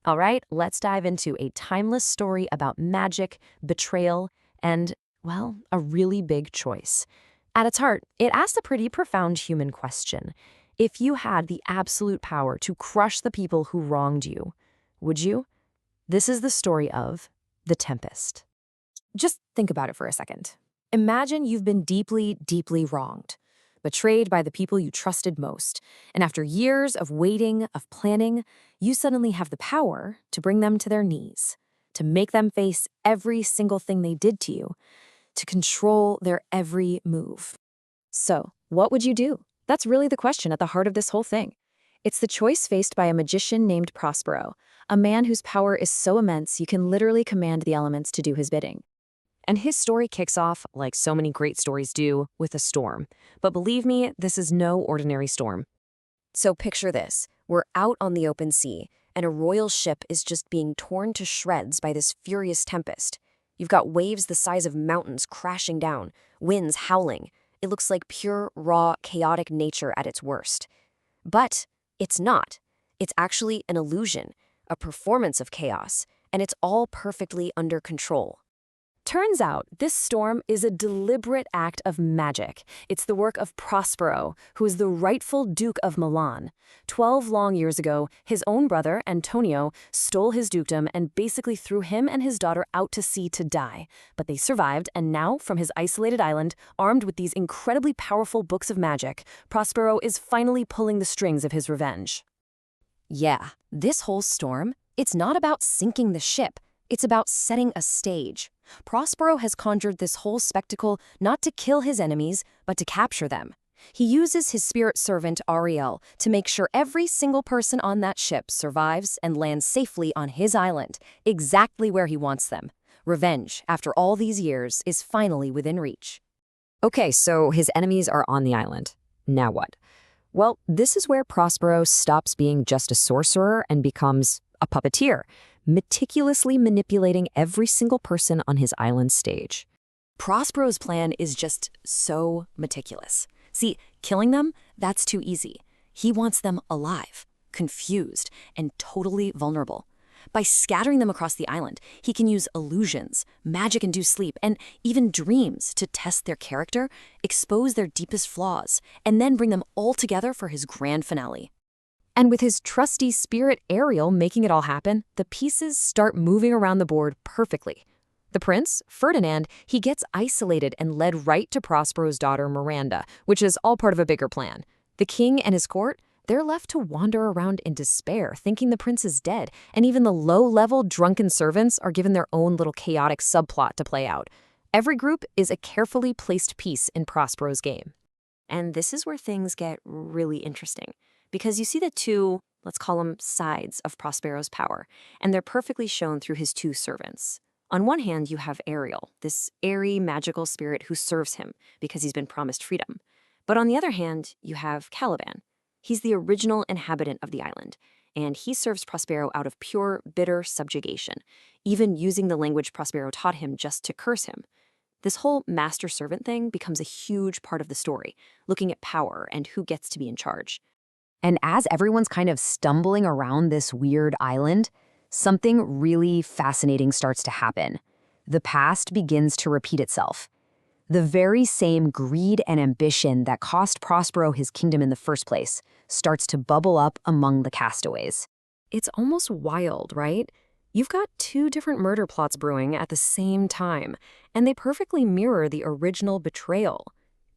All right, let's dive into a timeless story about magic, betrayal, and, well, a really big choice. At its heart, it asks a pretty profound human question. If you had the absolute power to crush the people who wronged you, would you? This is the story of The Tempest. Just think about it for a second. Imagine you've been deeply, deeply wronged, betrayed by the people you trusted most, and after years of waiting, of planning, you suddenly have the power to bring them to their knees, to make them face every single thing they did to you, to control their every move. So, what would you do? That's really the question at the heart of this whole thing. It's the choice faced by a magician named Prospero, a man whose power is so immense you can literally command the elements to do his bidding. And his story kicks off, like so many great stories do, with a storm. But believe me, this is no ordinary storm. So picture this. We're out on the open sea, and a royal ship is just being torn to shreds by this furious tempest. You've got waves the size of mountains crashing down, winds howling. It looks like pure, raw, chaotic nature at its worst. But it's not. It's actually an illusion, a performance of chaos, and it's all perfectly under control. Turns out, this storm is a deliberate act of magic. It's the work of Prospero, who is the rightful Duke of Milan. 12 long years ago, his own brother, Antonio, stole his dukedom and basically threw him and his daughter out to sea to die. But they survived, and now, from his isolated island, armed with these incredibly powerful books of magic, Prospero is finally pulling the strings of his revenge. Yeah, this whole storm, it's not about sinking the ship. It's about setting a stage. Prospero has conjured this whole spectacle not to kill his enemies, but to capture them. He uses his spirit servant, Ariel, to make sure every single person on that ship survives and lands safely on his island, exactly where he wants them. Revenge, after all these years, is finally within reach. Okay, so his enemies are on the island. Now what? Well, this is where Prospero stops being just a sorcerer and becomes a puppeteer, meticulously manipulating every single person on his island stage. Prospero's plan is just so meticulous. See, killing them, that's too easy. He wants them alive, confused, and totally vulnerable. By scattering them across the island, he can use illusions, magic-induced sleep, and even dreams to test their character, expose their deepest flaws, and then bring them all together for his grand finale. And with his trusty spirit Ariel making it all happen, the pieces start moving around the board perfectly. The prince, Ferdinand, he gets isolated and led right to Prospero's daughter Miranda, which is all part of a bigger plan. The king and his court, they're left to wander around in despair, thinking the prince is dead, and even the low-level drunken servants are given their own little chaotic subplot to play out. Every group is a carefully placed piece in Prospero's game. And this is where things get really interesting. Because you see the two, let's call them sides of Prospero's power, and they're perfectly shown through his two servants. On one hand, you have Ariel, this airy, magical spirit who serves him because he's been promised freedom. But on the other hand, you have Caliban. He's the original inhabitant of the island, and he serves Prospero out of pure, bitter subjugation, even using the language Prospero taught him just to curse him. This whole master-servant thing becomes a huge part of the story, looking at power and who gets to be in charge. And as everyone's kind of stumbling around this weird island, something really fascinating starts to happen. The past begins to repeat itself. The very same greed and ambition that cost Prospero his kingdom in the first place starts to bubble up among the castaways. It's almost wild, right? You've got two different murder plots brewing at the same time, and they perfectly mirror the original betrayal.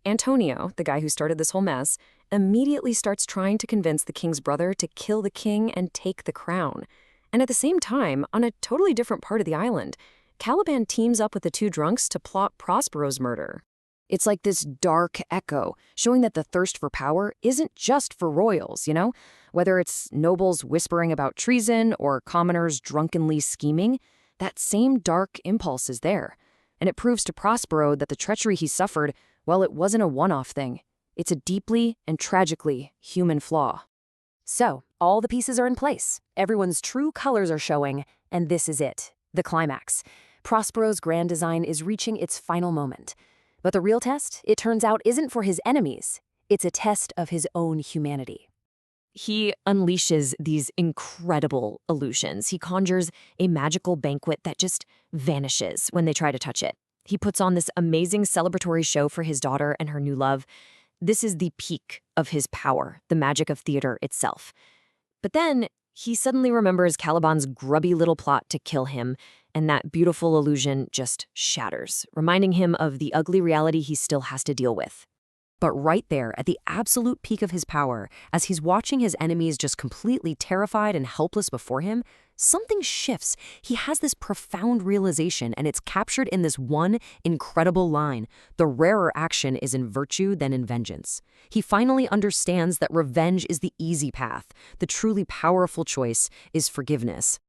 Antonio, the guy who started this whole mess, immediately starts trying to convince the king's brother to kill the king and take the crown. And at the same time, on a totally different part of the island, Caliban teams up with the two drunks to plot Prospero's murder. It's like this dark echo, showing that the thirst for power isn't just for royals, you know? Whether it's nobles whispering about treason or commoners drunkenly scheming, that same dark impulse is there. And it proves to Prospero that the treachery he suffered, well, it wasn't a one-off thing. It's a deeply and tragically human flaw. So, all the pieces are in place. Everyone's true colors are showing, and this is it, the climax. Prospero's grand design is reaching its final moment. But the real test, it turns out, isn't for his enemies. It's a test of his own humanity. He unleashes these incredible illusions. He conjures a magical banquet that just vanishes when they try to touch it. He puts on this amazing celebratory show for his daughter and her new love. This is the peak of his power, the magic of theater itself. But then he suddenly remembers Caliban's grubby little plot to kill him, and that beautiful illusion just shatters, reminding him of the ugly reality he still has to deal with. But right there, at the absolute peak of his power, as he's watching his enemies just completely terrified and helpless before him, something shifts. He has this profound realization, and it's captured in this one incredible line: the rarer action is in virtue than in vengeance. He finally understands that revenge is the easy path. The truly powerful choice is forgiveness.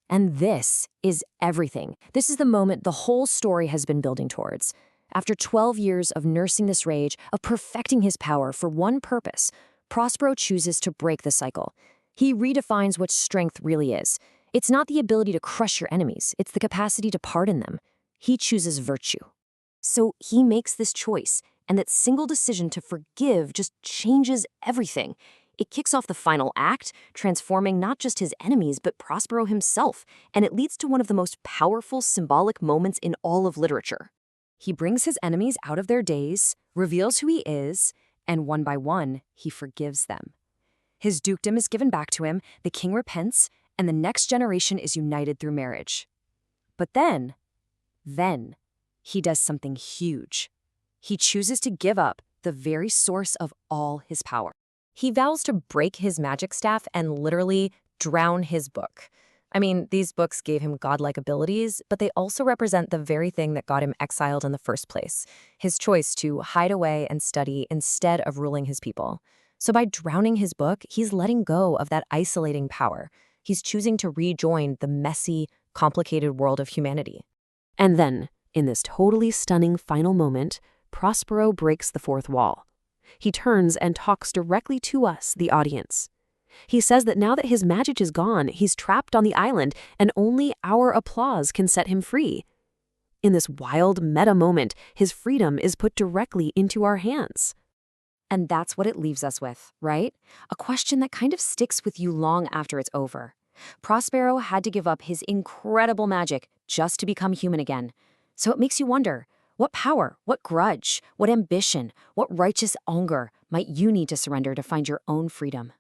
And this is everything. This is the moment the whole story has been building towards. After 12 years of nursing this rage, of perfecting his power for one purpose, Prospero chooses to break the cycle. He redefines what strength really is. It's not the ability to crush your enemies, it's the capacity to pardon them. He chooses virtue. So he makes this choice, and that single decision to forgive just changes everything. It kicks off the final act, transforming not just his enemies, but Prospero himself, and it leads to one of the most powerful symbolic moments in all of literature. He brings his enemies out of their daze, reveals who he is, and one by one, he forgives them. His dukedom is given back to him, the king repents, and the next generation is united through marriage. But then, he does something huge. He chooses to give up the very source of all his power. He vows to break his magic staff and literally drown his book. I mean, these books gave him godlike abilities, but they also represent the very thing that got him exiled in the first place, his choice to hide away and study instead of ruling his people. So by drowning his book, he's letting go of that isolating power. He's choosing to rejoin the messy, complicated world of humanity. And then, in this totally stunning final moment, Prospero breaks the fourth wall. He turns and talks directly to us, the audience. He says that now that his magic is gone, he's trapped on the island, and only our applause can set him free. In this wild meta moment, his freedom is put directly into our hands. And that's what it leaves us with, right? A question that kind of sticks with you long after it's over. Prospero had to give up his incredible magic just to become human again. So it makes you wonder, what power, what grudge, what ambition, what righteous anger might you need to surrender to find your own freedom?